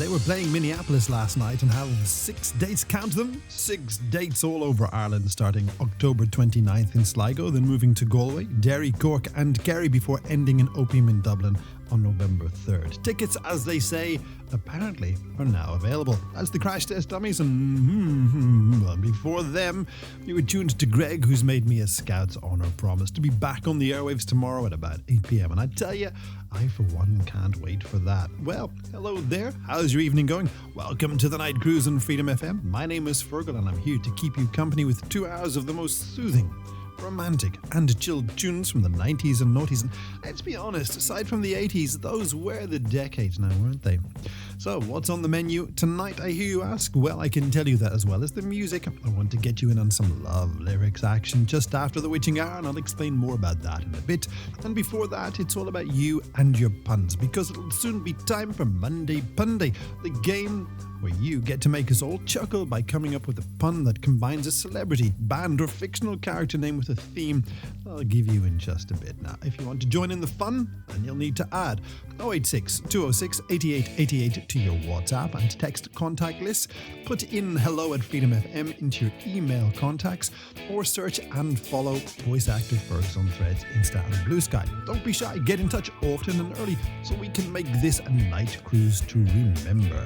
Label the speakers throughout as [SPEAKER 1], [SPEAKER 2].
[SPEAKER 1] They were playing Minneapolis last night and have 6 dates, count them, 6 dates all over Ireland, starting October 29th in Sligo, then moving to Galway, Derry, Cork and Kerry before ending in Opium in Dublin on November 3rd. Tickets, as they say, apparently are now available. That's the Crash Test Dummies, and well, before them, you were tuned to Greg, who's made me a Scout's honour promise to be back on the airwaves tomorrow at about 8 p.m. And I tell you, I for one can't wait for that. Well, hello there. How's your evening going? Welcome to the Night Cruise on Freedom FM. My name is Feargal and I'm here to keep you company with 2 hours of the most soothing, romantic and chilled tunes from the 90s and noughties. And let's be honest, aside from the 80s, those were the decades now, weren't they? So what's on the menu tonight, I hear you ask? Well, I can tell you that as well as the music. I want to get you in on some love lyrics action just after the witching hour, and I'll explain more about that in a bit. And before that, it's all about you and your puns, because it'll soon be time for Monday Punday, the game where you get to make us all chuckle by coming up with a pun that combines a celebrity, band or fictional character name with a theme I'll give you in just a bit. Now, if you want to join in the fun, then you'll need to add 086 206 8888 to your WhatsApp and text contact list. Put in hello at Freedom FM into your email contacts, or search and follow Voice Active Fergs on Threads, Insta and Blue Sky. Don't be shy, get in touch often and early so we can make this a night cruise to remember.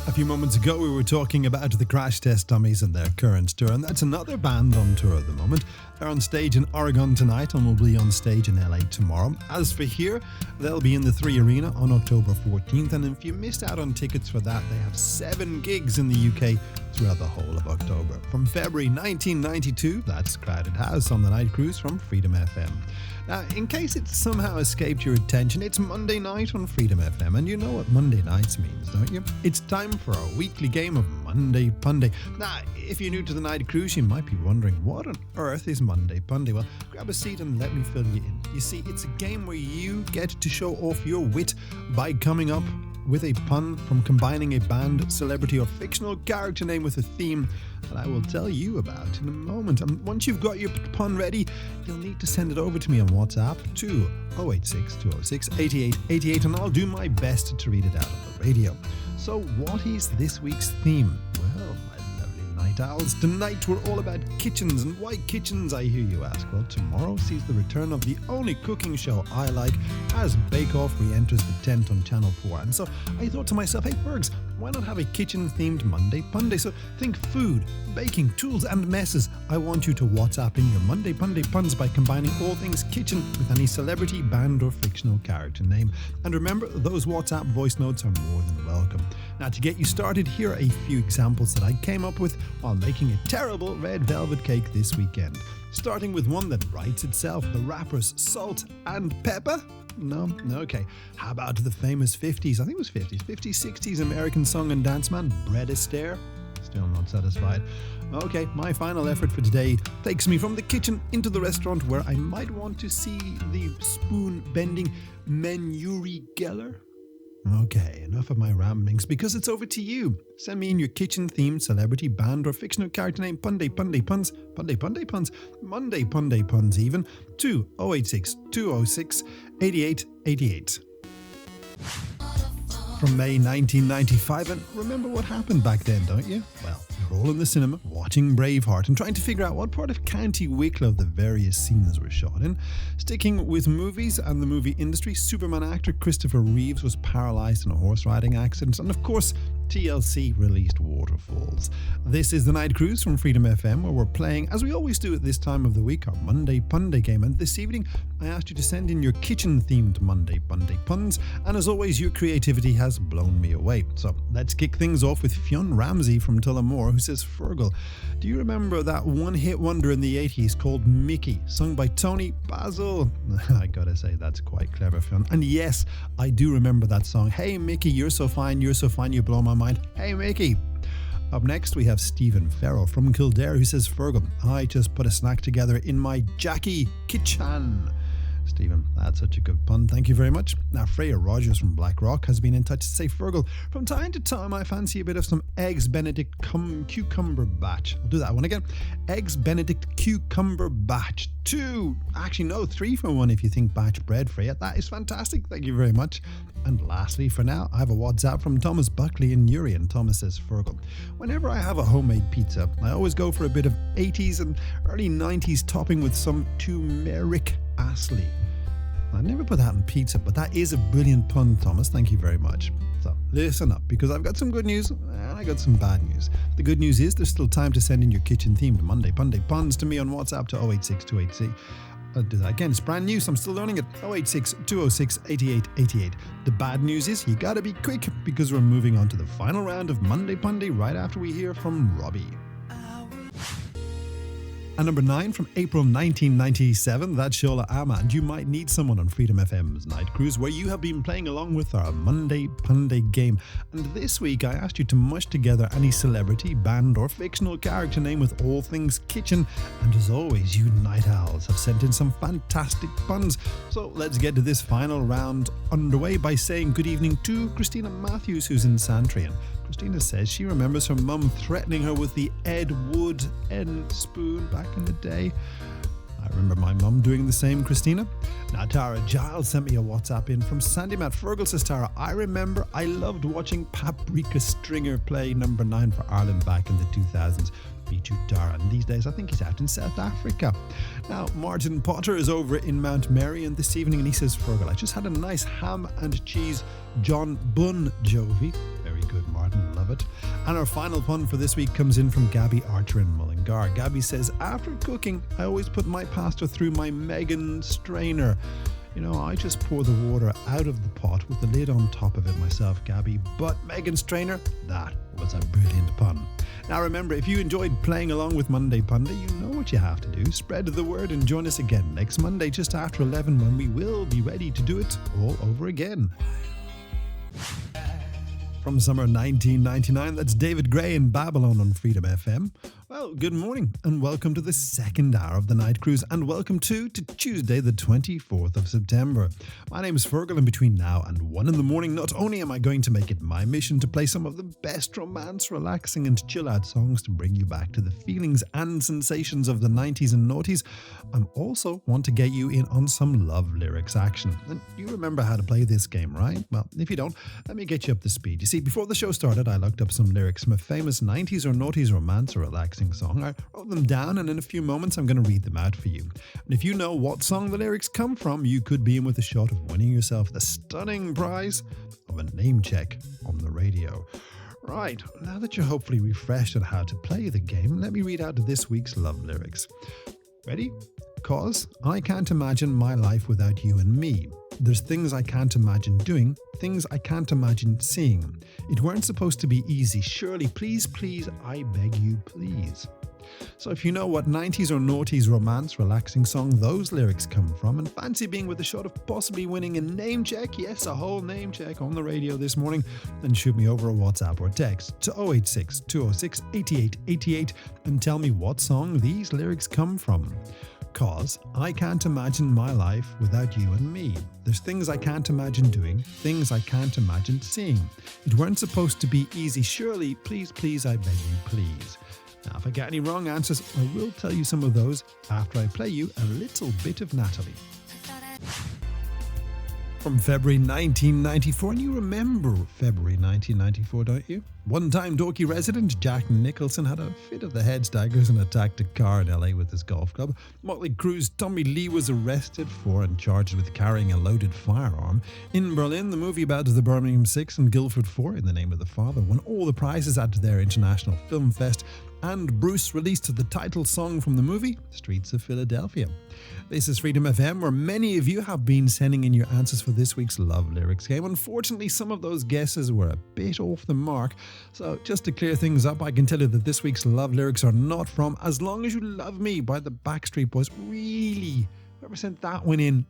[SPEAKER 1] A few moments ago, we were talking about the Crash Test Dummies and their current tour, and that's another band on tour at the moment. They're on stage in Oregon tonight and will be on stage in LA tomorrow. As for here, they'll be in the 3 Arena on October 14th, and if you missed out on tickets for that, they have 7 gigs in the UK throughout the whole of October. From February 1992, that's Crowded House on the Night Cruise from Freedom FM. Now, in case it somehow escaped your attention, it's Monday night on Freedom FM, and you know what Monday nights means, don't you? It's time for our weekly game of Monday Punday. Now, if you're new to the Night Cruise, you might be wondering, what on earth is Monday Punday? Well, grab a seat and let me fill you in. You see, it's a game where you get to show off your wit by coming up with a pun from combining a band, celebrity or fictional character name with a theme that I will tell you about in a moment. And once you've got your pun ready, you'll need to send it over to me on WhatsApp to 086 206 8888, and I'll do my best to read it out on the radio. So what is this week's theme? Well, my lovely night owls, tonight we're all about kitchens. And why kitchens, I hear you ask? Well, tomorrow sees the return of the only cooking show I like as Bake Off re-enters the tent on Channel 4. And so I thought to myself, hey Fergs, why not have a kitchen-themed Monday Punday? So think food, baking, tools and messes. I want you to WhatsApp in your Monday Punday puns by combining all things kitchen with any celebrity, band or fictional character name. And remember, those WhatsApp voice notes are more than welcome. Now, to get you started, here are a few examples that I came up with while making a terrible red velvet cake this weekend. Starting with one that writes itself, the rappers Salt and Pepper. No? Okay. How about the famous 50s, I think it was 60s American song and dance man, Bread Astaire? Still not satisfied. Okay, my final effort for today takes me from the kitchen into the restaurant where I might want to see the spoon-bending Menuri Geller. Okay, enough of my ramblings, because it's over to you. Send me in your kitchen-themed celebrity, band or fictional character name, Monday Punday puns, even, to 086 206 8888. From May 1995, and remember what happened back then, don't you? Well, we were all in the cinema watching Braveheart and trying to figure out what part of County Wicklow the various scenes were shot in. Sticking with movies and the movie industry, Superman actor Christopher Reeves was paralysed in a horse riding accident, and of course, TLC released Waterfalls. This is the Night Cruise from Freedom FM, where we're playing, as we always do at this time of the week, our Monday Punday game. And this evening, I asked you to send in your kitchen-themed Monday Punday puns, and as always, your creativity has blown me away. So let's kick things off with Fionn Ramsey from Tullamore, who says, Feargal, do you remember that one-hit wonder in the 80s called Mickey, sung by Tony Basil? I gotta say, that's quite clever, Fionn. And yes, I do remember that song. Hey Mickey, you're so fine, you blow my mind. Hey Mickey. Up next we have Stephen Farrell from Kildare, who says, Feargal, I just put a snack together in my Jackie kitchen. Stephen, that's such a good pun. Thank you very much. Now, Freya Rogers from Blackrock has been in touch to say, Feargal, from time to time I fancy a bit of some Eggs Benedict cucumber batch. I'll do that one again. Eggs Benedict cucumber batch. 2. Actually, no, 3 for 1 if you think batch bread, Freya. That is fantastic. Thank you very much. And lastly, for now, I have a WhatsApp from Thomas Buckley in Newry, and Thomas says, Feargal, whenever I have a homemade pizza, I always go for a bit of 80s and early 90s topping with some turmeric asli. I never put that in pizza, but that is a brilliant pun, Thomas. Thank you very much. So listen up, because I've got some good news and I got some bad news. The good news is there's still time to send in your kitchen themed Monday Punday puns to me on WhatsApp to 086286. I'll do that again. It's brand new, so I'm still learning it. 086 206 8888. The bad news is you gotta be quick, because we're moving on to the final round of Monday Punday right after we hear from Robbie. And number 9 from April 1997, that's Shola Ama, and you might need someone on Freedom FM's Night Cruise, where you have been playing along with our Monday Punday game. And this week I asked you to mush together any celebrity, band or fictional character name with all things kitchen, and as always, you night owls have sent in some fantastic puns. So let's get to this final round underway by saying good evening to Christina Matthews, who's in Santrian. Christina says she remembers her mum threatening her with the Ed Wood end spoon back in the day. I remember my mum doing the same, Christina. Now, Tara Giles sent me a WhatsApp in from Sandy Matt Feargal. Says Tara, I remember I loved watching Paprika Stringer play number 9 for Ireland back in the 2000s. Beat you, Tara. And these days I think he's out in South Africa. Now, Martin Potter is over in Mount Mary, and this evening, and he says, Feargal, I just had a nice ham and cheese John Bun Jovi. Very good, Martin, love it. And our final pun for this week comes in from Gabby Archer in Mullingar. Gabby says, after cooking, I always put my pasta through my Megan strainer. You know, I just pour the water out of the pot with the lid on top of it myself, Gabby. But Megan strainer, that was a brilliant pun. Now remember, if you enjoyed playing along with Monday Punday, you know what you have to do. Spread the word and join us again next Monday just after 11, when we will be ready to do it all over again. From summer 1999, that's David Gray in Babylon on Freedom FM. Well, good morning and welcome to the second hour of the Night Cruise, and welcome to Tuesday the 24th of September. My name is Feargal, and between now and 1 in the morning, not only am I going to make it my mission to play some of the best romance, relaxing and chill out songs to bring you back to the feelings and sensations of the 90s and noughties, I'm also want to get you in on some love lyrics action. And you remember how to play this game, right? Well, if you don't, let me get you up to speed. You see, before the show started, I looked up some lyrics from a famous 90s or noughties romance or relaxing song. I wrote them down, and in a few moments I'm going to read them out for you. And if you know what song the lyrics come from, you could be in with a shot of winning yourself the stunning prize of a name check on the radio. Right, now that you're hopefully refreshed on how to play the game, let me read out this week's love lyrics. Ready? 'Cause I can't imagine my life without you and me. There's things I can't imagine doing, things I can't imagine seeing. It weren't supposed to be easy. Surely, please, please, I beg you, please. So if you know what 90s or noughties romance relaxing song those lyrics come from, and fancy being with a shot of possibly winning a name check, yes, a whole name check on the radio this morning, then shoot me over a WhatsApp or text to 086 206 8888 and tell me what song these lyrics come from. 'Cause I can't imagine my life without you and me. There's things I can't imagine doing, things I can't imagine seeing. It weren't supposed to be easy. Surely, please, please, I beg you, please. Now, if I get any wrong answers, I will tell you some of those after I play you a little bit of Natalie. From February 1994, and you remember February 1994, don't you? One-time Dorky resident Jack Nicholson had a fit of the head staggers and attacked a car in LA with his golf club. Motley Crue's Tommy Lee was arrested for and charged with carrying a loaded firearm. In Berlin, the movie about the Birmingham Six and Guildford Four, In the Name of the Father, won all the prizes at their International Film Fest, and Bruce released the title song from the movie, Streets of Philadelphia. This is Freedom FM, where many of you have been sending in your answers for this week's Love Lyrics game. Unfortunately, some of those guesses were a bit off the mark, so just to clear things up, I can tell you that this week's Love Lyrics are not from As Long As You Love Me by the Backstreet Boys. Really? Whoever sent that one in,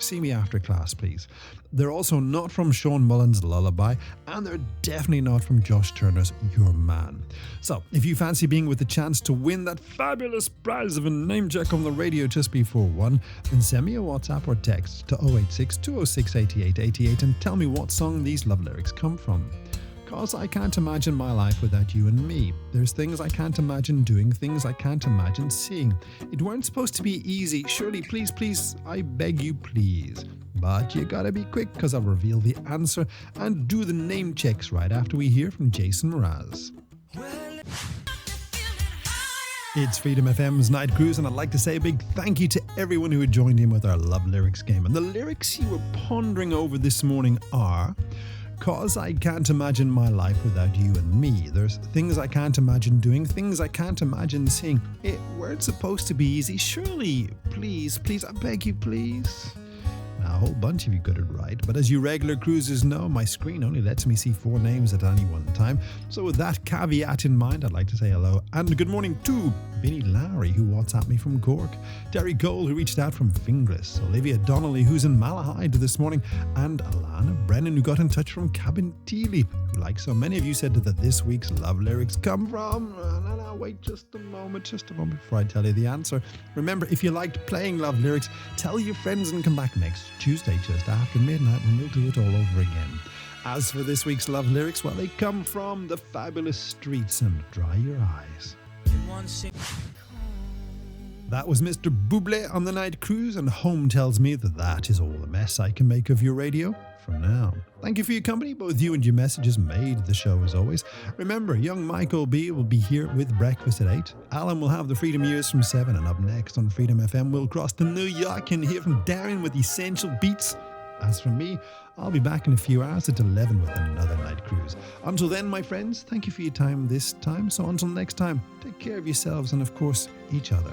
[SPEAKER 1] See me after class, please. They're also not from Sean Mullen's Lullaby, and they're definitely not from Josh Turner's Your Man. So, if you fancy being with the chance to win that fabulous prize of a name check on the radio just before 1, then send me a WhatsApp or text to 086 206 8888 and tell me what song these love lyrics come from. Cause I can't imagine my life without you and me. There's things I can't imagine doing, things I can't imagine seeing. It weren't supposed to be easy, surely, please, please, I beg you, please. But you gotta be quick, cause I'll reveal the answer and do the name checks right after we hear from Jason Mraz. It's Freedom FM's Night Cruise, and I'd like to say a big thank you to everyone who had joined in with our Love Lyrics game. And the lyrics you were pondering over this morning are: cause I can't imagine my life without you and me. There's things I can't imagine doing, things I can't imagine seeing. It weren't supposed to be easy, surely. Please, please, I beg you, please. Now, a whole bunch of you got it right, but as you regular cruisers know, my screen only lets me see 4 names at any one time. So with that caveat in mind, I'd like to say hello and good morning to Vinnie Lowry, who WhatsApped me from Cork, Derry Cole, who reached out from Finglas, Olivia Donnelly, who's in Malahide this morning, and Alana Brennan, who got in touch from Cabinteely, who, like so many of you, said that this week's love lyrics come from... No, wait just a moment before I tell you the answer. Remember, if you liked playing love lyrics, tell your friends and come back next Tuesday just after midnight when we'll do it all over again. As for this week's love lyrics, well, they come from the fabulous Streets and Dry Your Eyes. That was Mr. Bublé on the Night Cruise, and home tells me that that is all the mess I can make of your radio for now. Thank you for your company. Both you and your messages made the show as always. Remember, young Michael B will be here with breakfast at 8. Alan will have the Freedom Years from 7, and up next on Freedom FM we'll cross to New York and hear from Darren with Essential Beats. As for me, I'll be back in a few hours at 11 with another night cruise. Until then, my friends, thank you for your time this time. So until next time, take care of yourselves and, of course, each other.